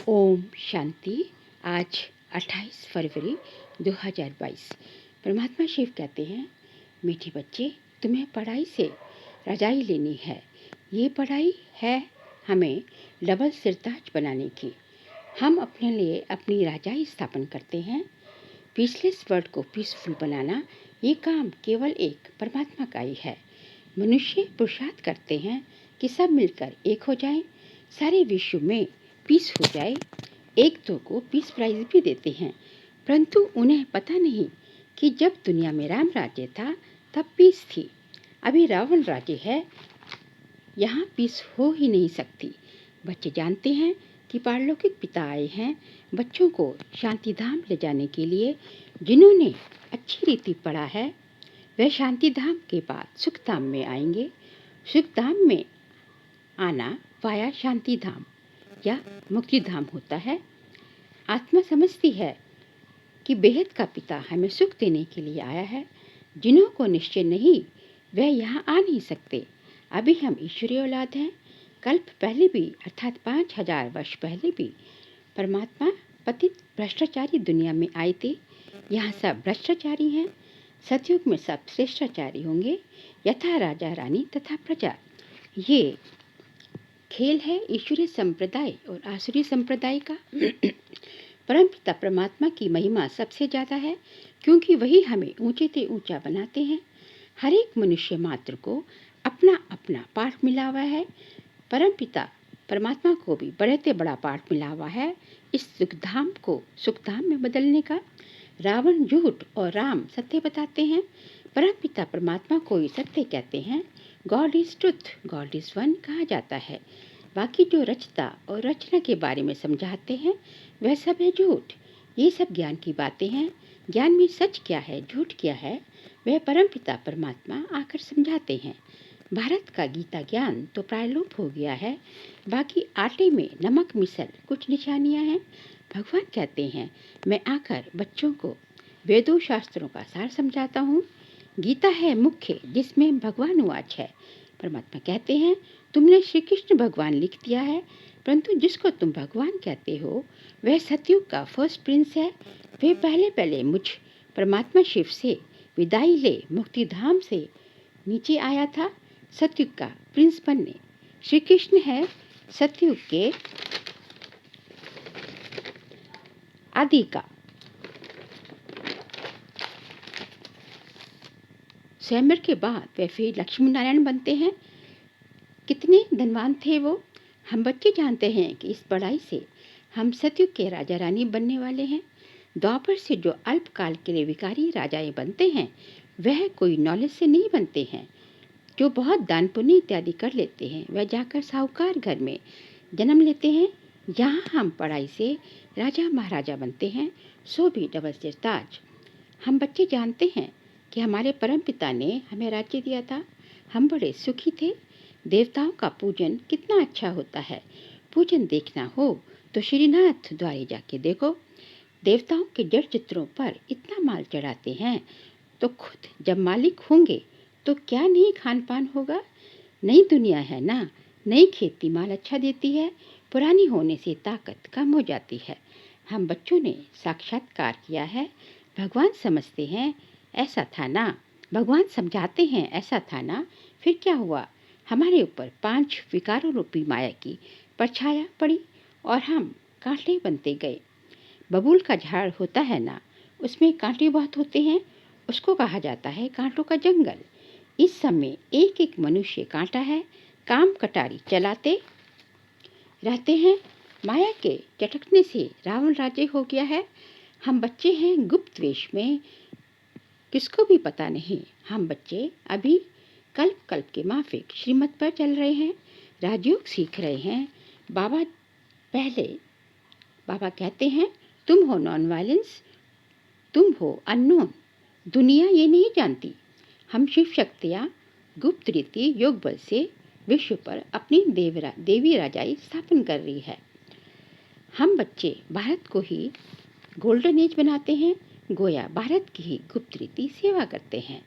ओम शांति। आज 28 फरवरी 2022। परमात्मा शिव कहते हैं, मीठे बच्चे, तुम्हें पढ़ाई से रजाई लेनी है। ये पढ़ाई है हमें डबल सिरताज बनाने की। हम अपने लिए अपनी रजाई स्थापन करते हैं। पीसलेस वर्ल्ड को पीसफुल बनाना, ये काम केवल एक परमात्मा का ही है। मनुष्य पुरुषार्थ करते हैं कि सब मिलकर एक हो जाएं, सारे विश्व में पीस हो जाए। एक दो को पीस प्राइज भी देते हैं, परंतु उन्हें पता नहीं कि जब दुनिया में राम राज्य था तब पीस थी। अभी रावण राज्य है, यहाँ पीस हो ही नहीं सकती। बच्चे जानते हैं कि पारलौकिक पिता आए हैं बच्चों को शांति धाम ले जाने के लिए। जिन्होंने अच्छी रीति पढ़ा है वह शांति धाम के बाद सुख धाम में आएंगे। सुख धाम में आना वाया शांति धाम या मुक्ति धाम होता है। आत्मा समझती है कि बेहद का पिता हमें सुख देने के लिए आया है। जिन्हों को निश्चय नहीं वह यहाँ आ नहीं सकते। अभी हम ईश्वरीय औलाद हैं। कल्प पहले भी अर्थात 5000 वर्ष पहले भी परमात्मा पतित भ्रष्टाचारी दुनिया में आए थे। यहाँ सब भ्रष्टाचारी हैं। सतयुग में सब श्रेष्ठाचारी होंगे, यथा राजा रानी तथा प्रजा। ये खेल है ईश्वरीय संप्रदाय और आसुरी संप्रदाय का। परमपिता परमात्मा की महिमा सबसे ज़्यादा है, क्योंकि वही हमें ऊंचे से ऊंचा बनाते हैं। हर एक मनुष्य मात्र को अपना अपना पाठ मिला हुआ है। परमपिता परमात्मा को भी बड़े से बड़ा पाठ मिला हुआ है इस सुखधाम को सुखधाम में बदलने का। रावण झूठ और राम सत्य बताते हैं। परमपिता परमात्मा को ही सत्य कहते हैं। God is truth, God is one कहा जाता है। बाकी जो रचता और रचना के बारे में समझाते हैं वह सब है झूठ। ये सब ज्ञान की बातें हैं। ज्ञान में सच क्या है, झूठ क्या है, वह परमपिता परमात्मा आकर समझाते हैं। भारत का गीता ज्ञान तो प्रायलोप हो गया है। बाकी आटे में नमक मिसल कुछ निशानियां हैं। भगवान कहते हैं, मैं आकर बच्चों को वेदों शास्त्रों का सार समझाता हूँ। गीता है मुख्य, जिसमें भगवान वाच है। परमात्मा कहते हैं, तुमने श्री कृष्ण भगवान लिख दिया है, परंतु जिसको तुम भगवान कहते हो वह सतयुग का फर्स्ट प्रिंस है। वह पहले मुझ परमात्मा शिव से विदाई ले मुक्ति धाम से नीचे आया था सतयुग का प्रिंस बनने। श्री कृष्ण है सतयुग के आदि का। स्वयंवर के बाद वे फिर लक्ष्मी नारायण बनते हैं। कितने धनवान थे वो। हम बच्चे जानते हैं कि इस पढ़ाई से हम सतयुग के राजा रानी बनने वाले हैं। द्वापर से जो अल्पकाल के लिए विकारी राजाएं बनते हैं वह कोई नॉलेज से नहीं बनते हैं। जो बहुत दान पुण्य इत्यादि कर लेते हैं वह जाकर साहूकार घर में जन्म लेते हैं। यहाँ हम पढ़ाई से राजा महाराजा बनते हैं, सो भी डबल सिरताज। हम बच्चे जानते हैं कि हमारे परम पिता ने हमें राज्य दिया था। हम बड़े सुखी थे। देवताओं का पूजन कितना अच्छा होता है। पूजन देखना हो तो श्रीनाथ द्वारे जाके देखो। देवताओं के जड़ चित्रों पर इतना माल चढ़ाते हैं, तो खुद जब मालिक होंगे तो क्या नहीं खान पान होगा। नई दुनिया है ना, नई खेती माल अच्छा देती है। पुरानी होने से ताकत कम हो जाती है। हम बच्चों ने साक्षात्कार किया है। भगवान समझते हैं ऐसा था ना, भगवान समझाते हैं ऐसा था ना। फिर क्या हुआ, हमारे ऊपर 5 विकारों रूपी माया की परछाया पड़ी और हम कांटे बनते गए। बबूल का झाड़ होता है ना, उसमें कांटे बहुत होते हैं, उसको कहा जाता है कांटों का जंगल। इस समय एक एक मनुष्य कांटा है। काम कटारी चलाते रहते हैं। माया के चटकने से रावण राज्य हो गया है। हम बच्चे हैं गुप्त वेश में, किसको भी पता नहीं। हम बच्चे अभी कल्प कल्प के माफिक श्रीमत पर चल रहे हैं, राजयोग सीख रहे हैं। बाबा कहते हैं, तुम हो नॉन वायलेंस, तुम हो अननोन। दुनिया ये नहीं जानती। हम शिव शक्तियाँ गुप्त रीति योग बल से विश्व पर अपनी देवी राजाई स्थापन कर रही है। हम बच्चे भारत को ही गोल्डन एज बनाते हैं, गोया भारत की ही गुप्त रीति सेवा करते हैं।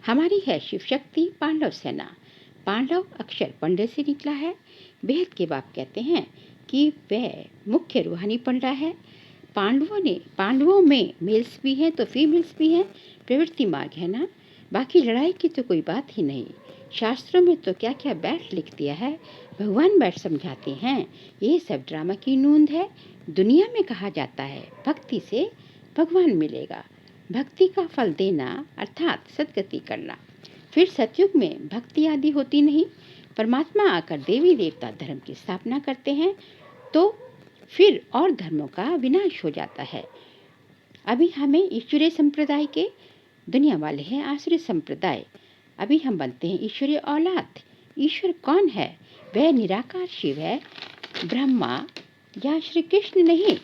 हमारी है शिव शक्ति पांडव सेना। पांडव अक्षर पंडे से निकला है। बेहद के बाप कहते हैं कि वह मुख्य रूहानी पंडा है। पांडवों में मेल्स भी हैं तो फीमेल्स भी हैं, प्रवृत्ति मार्ग है ना। बाकी लड़ाई की तो कोई बात ही नहीं। शास्त्रों में तो क्या क्या बैठ लिख दिया है, भगवान बैठ समझाते हैं। ये सब ड्रामा की नूंद है। दुनिया में कहा जाता है भक्ति से भगवान मिलेगा, भक्ति का फल देना अर्थात सदगति करना। फिर सतयुग में भक्ति आदि होती नहीं। परमात्मा आकर देवी देवता धर्म की स्थापना करते हैं तो फिर और धर्मों का विनाश हो जाता है। अभी हमें ईश्वरीय संप्रदाय के, दुनिया वाले हैं आसुरी संप्रदाय। अभी हम बनते हैं ईश्वरीय औलाद। ईश्वर कौन है? वह निराकार शिव है, ब्रह्मा या श्री कृष्ण नहीं।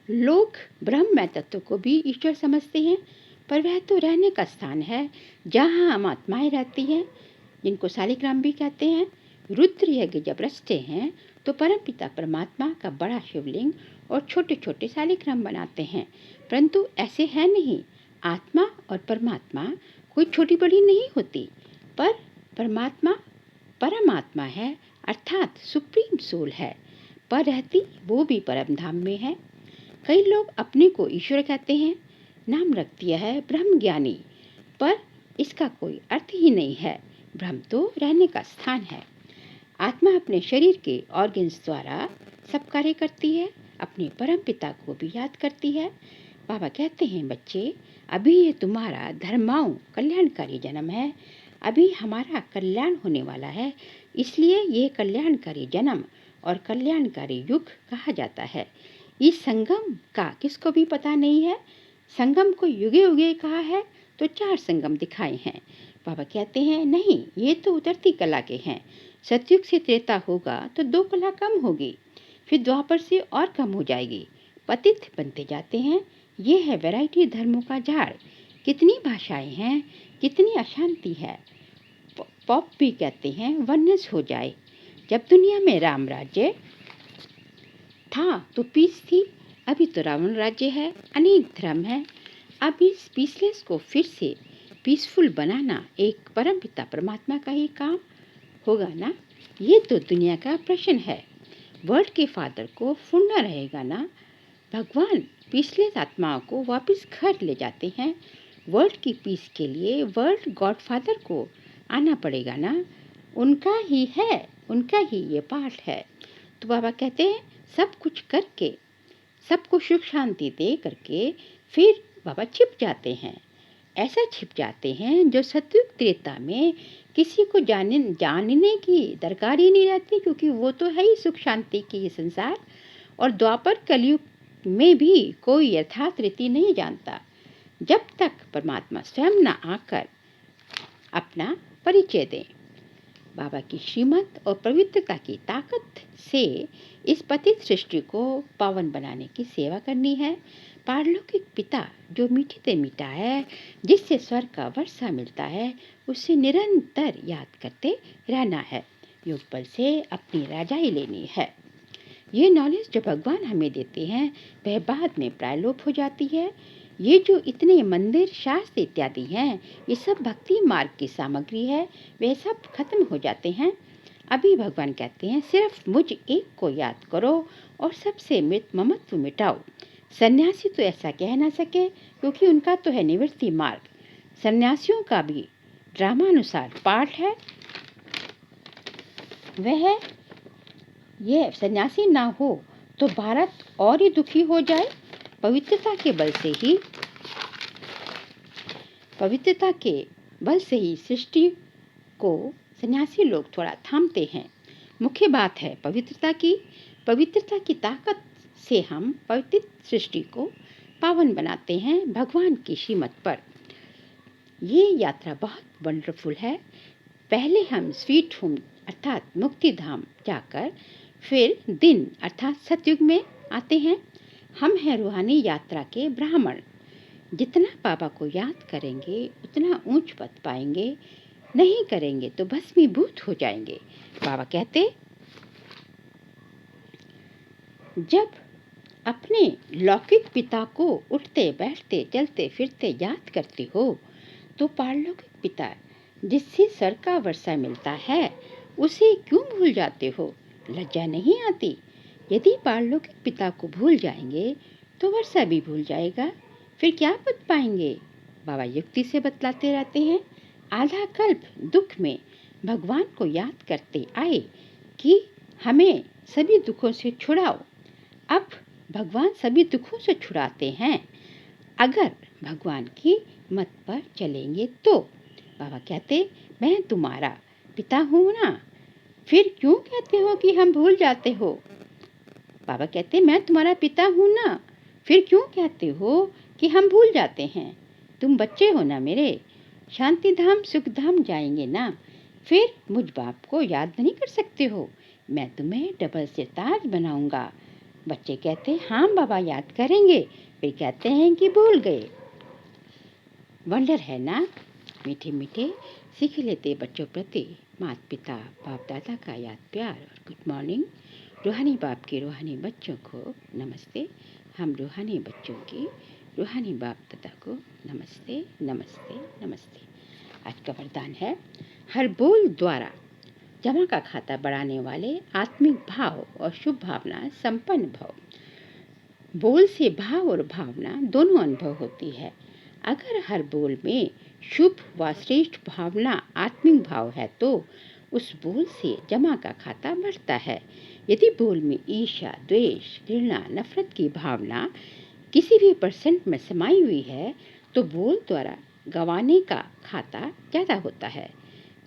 लोग ब्रह्म तत्व को भी ईश्वर समझते हैं, पर वह तो रहने का स्थान है जहाँ हम आत्माएं रहती हैं, जिनको शालिग्राम भी कहते हैं। रुद्र यज्ञ जब रचते हैं तो परमपिता परमात्मा का बड़ा शिवलिंग और छोटे छोटे शालिग्राम बनाते हैं, परंतु ऐसे है नहीं। आत्मा और परमात्मा कोई छोटी बड़ी नहीं होती, पर परमात्मा परमात्मा है अर्थात सुप्रीम सोल है, पर रहती वो भी परम धाम में है। कई लोग अपने को ईश्वर कहते हैं, नाम रख दिया है ब्रह्म ज्ञानी, पर इसका कोई अर्थ ही नहीं है। ब्रह्म तो रहने का स्थान है। आत्मा अपने शरीर के ऑर्गन्स द्वारा सब कार्य करती है, अपने परम पिता को भी याद करती है। बाबा कहते हैं बच्चे, अभी ये तुम्हारा धर्माऊ कल्याणकारी जन्म है, अभी हमारा कल्याण होने वाला है, इसलिए ये कल्याणकारी जन्म और कल्याणकारी युग कहा जाता है। इस संगम का किसको भी पता नहीं है। संगम को युगे युगे कहा है तो 4 संगम दिखाए हैं। बाबा कहते हैं नहीं, ये तो उतरती कला के हैं। सतयुग से त्रेता होगा तो 2 कला कम होगी, फिर द्वापर से और कम हो जाएगी, पतित बनते जाते हैं। ये है वैरायटी धर्मों का झाड़। कितनी भाषाएं हैं, कितनी अशांति है। पॉप भी कहते हैं वननेस हो जाए। जब दुनिया में राम राज्य था तो पीस थी, अभी तो रावण राज्य है, अनेक धर्म है। अब इस पीसलेस को फिर से पीसफुल बनाना एक परमपिता परमात्मा का ही काम होगा ना। ये तो दुनिया का प्रश्न है। वर्ल्ड के फादर को फुड़ना रहेगा ना। भगवान पीसलेस आत्माओं को वापस घर ले जाते हैं। वर्ल्ड की पीस के लिए वर्ल्ड गॉड फादर को आना पड़ेगा ना। उनका ही है, उनका ही ये पाठ है। तो बाबा कहते हैं सब कुछ करके, सबको सुख शांति दे करके फिर बाबा छिप जाते हैं। ऐसा छिप जाते हैं जो सतयुग त्रेता में किसी को जानने की दरकार ही नहीं रहती, क्योंकि वो तो है ही सुख शांति की ये संसार। और द्वापर कलयुग में भी कोई यथार्थ रीति नहीं जानता, जब तक परमात्मा स्वयं न आकर अपना परिचय दें। बाबा की श्रीमत और पवित्रता की ताकत से इस पतित सृष्टि को पावन बनाने की सेवा करनी है। पारलौकिक पिता जो मीठे से मीठा है, जिससे स्वर्ग का वर्षा मिलता है, उसे निरंतर याद करते रहना है। योग बल से अपनी राजाई लेनी है। ये नॉलेज जो भगवान हमें देते हैं वह बाद में प्रायलोप हो जाती है। ये जो इतने मंदिर शास्त्र इत्यादि हैं, ये सब भक्ति मार्ग की सामग्री है, वे सब खत्म हो जाते हैं। अभी भगवान कहते हैं सिर्फ मुझ एक को याद करो और सबसे ममत्व मिटाओ। सन्यासी तो ऐसा कह ना सके, क्योंकि उनका तो है निवृत्ति मार्ग। सन्यासियों का भी ड्रामानुसार पाठ है। वह यह सन्यासी ना हो तो भारत और ही दुखी हो जाए। पवित्रता के बल से ही सृष्टि को सन्यासी लोग थोड़ा थामते हैं। मुख्य बात है पवित्रता की ताकत से हम पवित्र सृष्टि को पावन बनाते हैं भगवान की श्रीमत पर। ये यात्रा बहुत वंडरफुल है। पहले हम स्वीट होम अर्थात मुक्ति धाम जाकर फिर दिन अर्थात सतयुग में आते हैं। हम हैं रूहानी यात्रा के ब्राह्मण। जितना बाबा को याद करेंगे उतना ऊंच पद पाएंगे, नहीं करेंगे तो भस्मीभूत हो जाएंगे। बाबा कहते जब अपने लौकिक पिता को उठते बैठते चलते फिरते याद करते हो तो पारलौकिक पिता जिससे सर का वर्षा मिलता है, उसे क्यों भूल जाते हो? लज्जा नहीं आती? यदि पारलौकिक पिता को भूल जाएंगे तो वर्षा भी भूल जाएगा, फिर क्या पद पाएंगे? बाबा युक्ति से बतलाते रहते हैं। आधा कल्प दुख में भगवान को याद करते आए कि हमें सभी दुखों से छुड़ाओ। अब भगवान सभी दुखों से छुड़ाते हैं अगर भगवान की मत पर चलेंगे तो। बाबा कहते, मैं तुम्हारा पिता हूँ ना, फिर क्यों कहते हो कि हम भूल जाते हो? बाबा कहते, मैं तुम्हारा पिता हूँ ना, फिर क्यों कहते हो कि हम भूल जाते हैं? तुम बच्चे हो ना मेरे, शांति धाम सुख धाम जाएंगे ना, फिर मुझ बाप को याद नहीं कर सकते हो? मैं तुम्हें डबल सिताज बनाऊंगा। बच्चे कहते, हाँ बाबा याद करेंगे, फिर कहते हैं कि भूल गए। वंडर है ना? मीठे मीठे सीख लेते बच्चों प्रति माता पिता बाप दादा का याद प्यार और गुड मॉर्निंग। रूहानी बाप के रूहानी बच्चों को नमस्ते। हम रूहानी बच्चों की रूहानी बाप दादा को नमस्ते नमस्ते नमस्ते। आज का वरदान है, हर बोल द्वारा जमा का खाता बढ़ाने वाले आत्मिक भाव और शुभ भावना संपन्न भव। बोल से भाव और भावना दोनों अनुभव होती है। अगर हर बोल में शुभ व श्रेष्ठ भावना आत्मिक भाव है तो उस बोल से जमा का खाता बढ़ता है। यदि बोल में ईर्ष्या, द्वेष, घृणा, नफरत की भावना किसी भी परसेंट में समाई हुई है तो बोल द्वारा गंवाने का खाता ज़्यादा होता है।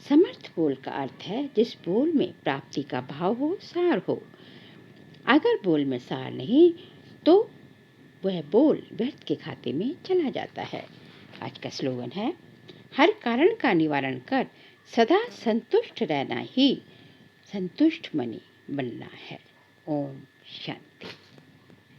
समर्थ बोल का अर्थ है जिस बोल में प्राप्ति का भाव हो, सार हो। अगर बोल में सार नहीं तो वह बोल व्यर्थ के खाते में चला जाता है। आज का स्लोगन है, हर कारण का निवारण कर सदा संतुष्ट रहना ही संतुष्ट मनी बनना है। ओम